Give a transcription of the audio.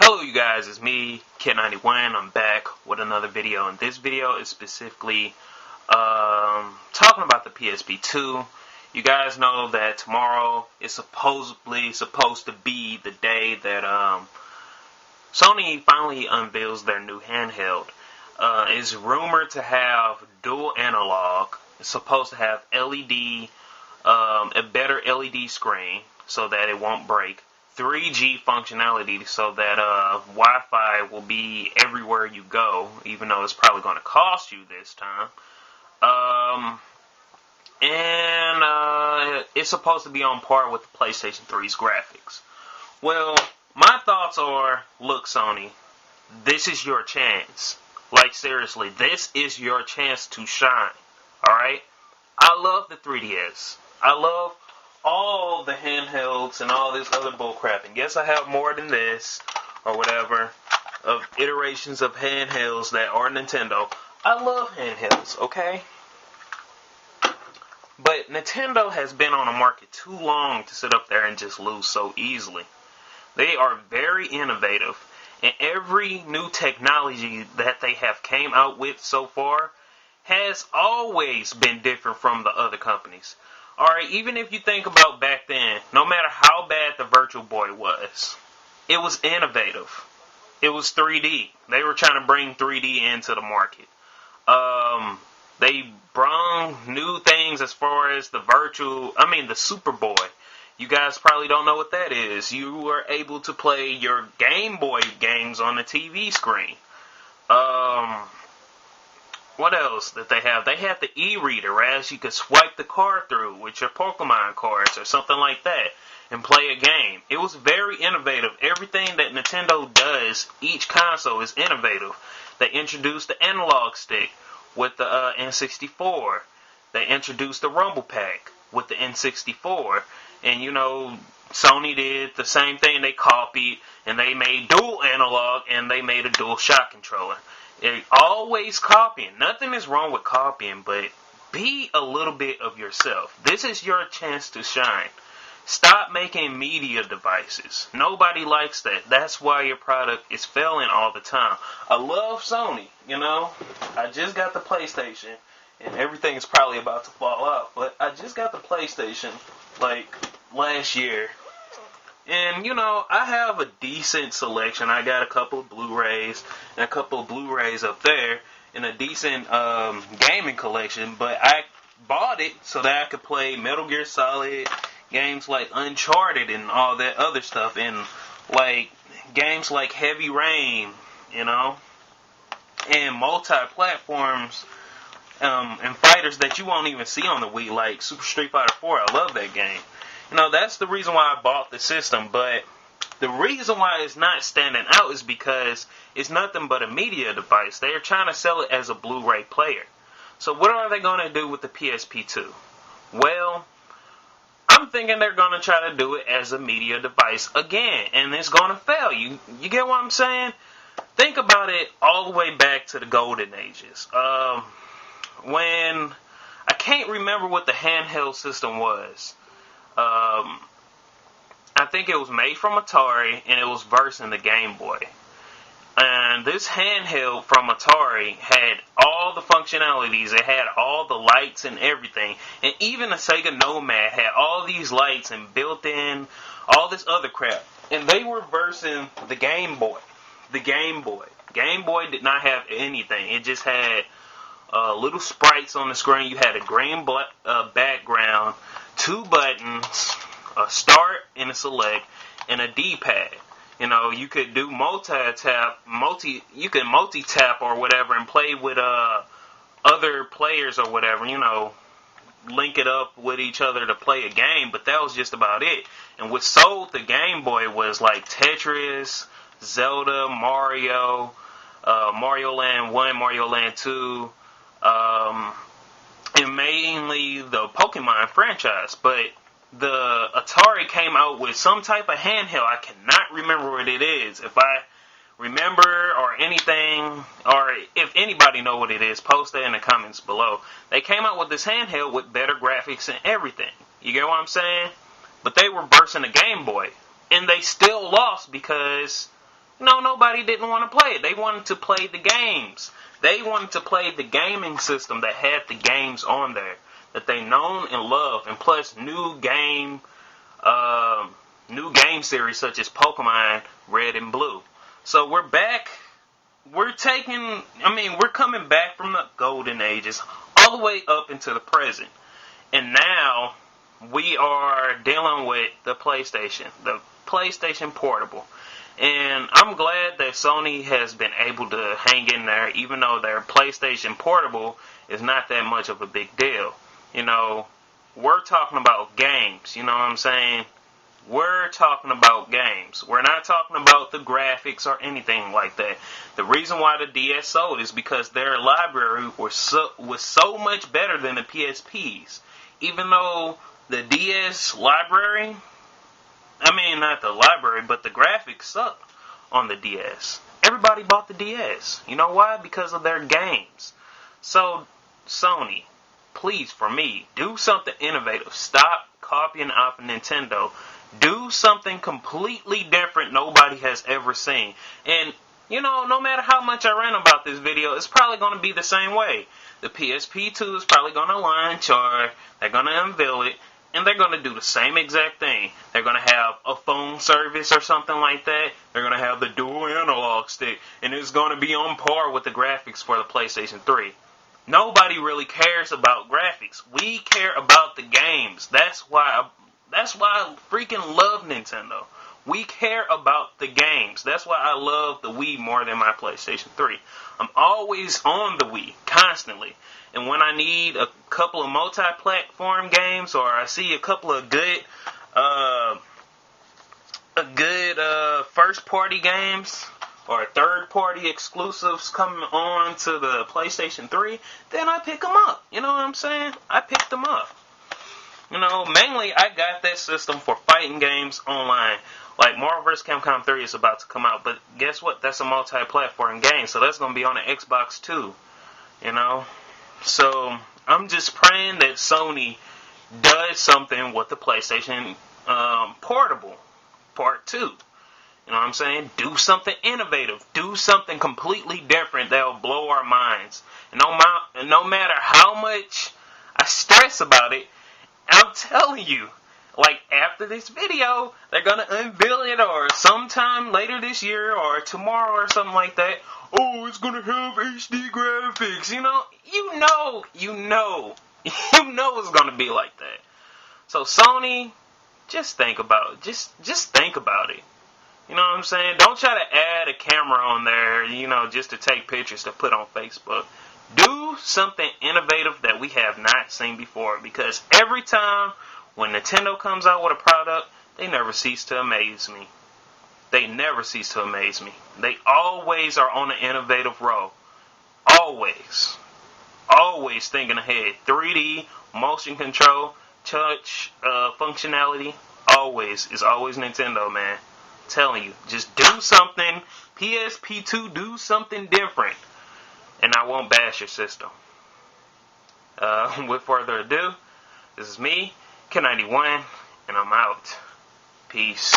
Hello you guys, it's me, Kid91. I'm back with another video, and this video is specifically talking about the PSP2. You guys know that tomorrow is supposedly supposed to be the day that Sony finally unveils their new handheld. It's rumored to have dual analog. It's supposed to have LED, a better LED screen so that it won't break. 3G functionality so that Wi-Fi will be everywhere you go, even though it's probably going to cost you this time. And it's supposed to be on par with the PlayStation 3's graphics. Well, my thoughts are, look Sony, this is your chance. Like seriously, this is your chance to shine. Alright? I love the 3DS. I love all the handhelds and all this other bullcrap. And yes, I have more than this, or whatever, of iterations of handhelds that are Nintendo. I love handhelds, okay? But Nintendo has been on the market too long to sit up there and just lose so easily. They are very innovative, and every new technology that they have came out with so far has always been different from the other companies. Alright, even if you think about back then, no matter how bad the Virtual Boy was, it was innovative. It was 3D. They were trying to bring 3D into the market. They brought new things as far as the Super Boy. You guys probably don't know what that is. You were able to play your Game Boy games on the TV screen. What else did they have? They had the e-reader, whereas you could swipe the card through with your Pokemon cards or something like that and play a game. It was very innovative. Everything that Nintendo does, each console is innovative. They introduced the analog stick with the N64. They introduced the Rumble Pack with the N64. And you know, Sony did the same thing. They copied and they made dual analog and they made a dual shock controller. They're always copying. Nothing is wrong with copying, but be a little bit of yourself. This is your chance to shine. Stop making media devices. Nobody likes that. That's why your product is failing all the time. I love Sony, you know. I just got the PlayStation, and everything is probably about to fall out. But I just got the PlayStation, like, last year. And, you know, I have a decent selection. I got a couple of Blu-rays and a couple of Blu-rays up there and a decent gaming collection. But I bought it so that I could play Metal Gear Solid, games like Uncharted and all that other stuff. And, like, games like Heavy Rain, you know. And multi-platforms and fighters that you won't even see on the Wii, like Super Street Fighter 4. I love that game. You know, that's the reason why I bought the system, but the reason why it's not standing out is because it's nothing but a media device. They're trying to sell it as a Blu-ray player. So what are they going to do with the PSP2? Well, I'm thinking they're going to try to do it as a media device again, and it's going to fail. You get what I'm saying? Think about it all the way back to the golden ages. When I can't remember what the handheld system was. I think it was made from Atari, and it was versing the Game Boy. And this handheld from Atari had all the functionalities. It had all the lights and everything. And even the Sega Nomad had all these lights and built in all this other crap. And they were versing the Game Boy. The Game Boy. Game Boy did not have anything. It just had little sprites on the screen. You had a green background, 2 buttons, a start and a select, and a D-pad. You know, you could do multi-tap or whatever and play with other players or whatever, you know, link it up with each other to play a game, but that was just about it. And what sold the Game Boy was like Tetris, Zelda, Mario, Mario Land 1, Mario Land 2, and mainly the Pokemon franchise. But the Atari came out with some type of handheld. I cannot remember what it is. If I remember or anything, or if anybody know what it is, post that in the comments below. They came out with this handheld with better graphics and everything. You get what I'm saying? But they were versing the Game Boy. And they still lost because nobody didn't want to play it. They wanted to play the games. They wanted to play the gaming system that had the games on there that they known and love, and plus new game series such as Pokemon Red and Blue. So we're back. We're coming back from the golden ages all the way up into the present. And now we are dealing with the PlayStation Portable. And I'm glad that Sony has been able to hang in there, even though their PlayStation Portable is not that much of a big deal. We're talking about games, you know what I'm saying? We're talking about games. We're not talking about the graphics or anything like that. The reason why the DS sold is because their library was so much better than the PSPs. Even though the DS library, not the library, but the graphics sucked on the DS. Everybody bought the DS. You know why? Because of their games. So, Sony, please, for me, do something innovative. Stop copying off of Nintendo. Do something completely different nobody has ever seen. And, no matter how much I rant about this video, it's probably going to be the same way. The PSP2 is probably going to launch, or they're going to unveil it, and they're going to do the same exact thing. They're going to have a phone service or something like that. They're going to have the dual analog stick, and it's going to be on par with the graphics for the PlayStation 3. Nobody really cares about graphics. We care about the games. That's why I freaking love Nintendo. We care about the games. That's why I love the Wii more than my PlayStation 3. I'm always on the Wii, constantly. And when I need a couple of multi-platform games, or I see a couple of good first-party games, or third-party exclusives coming on to the PlayStation 3, then I pick them up. You know what I'm saying? I pick them up. Mainly I got that system for fighting games online. Like Marvel vs. Capcom 3 is about to come out, but guess what? That's a multi-platform game, so that's going to be on the Xbox too. So I'm just praying that Sony does something with the PlayStation Portable Part 2. You know what I'm saying? Do something innovative. Do something completely different that will blow our minds. And no matter how much I stress about it, I'm telling you, after this video, they're going to unveil it, or sometime later this year, or tomorrow, or something like that. Oh, it's going to have HD graphics. You know it's going to be like that. So Sony, just think about it. Just think about it. You know what I'm saying? Don't try to add a camera on there, just to take pictures to put on Facebook. Do something innovative that we have not seen before, because every time when Nintendo comes out with a product, they never cease to amaze me. They never cease to amaze me. They always are on an innovative road. Always. Always thinking ahead. 3D, motion control, touch functionality. It's always Nintendo, man. I'm telling you, just do something. PSP2, do something different. And I won't bash your system. With further ado, this is me, K91, and I'm out. Peace.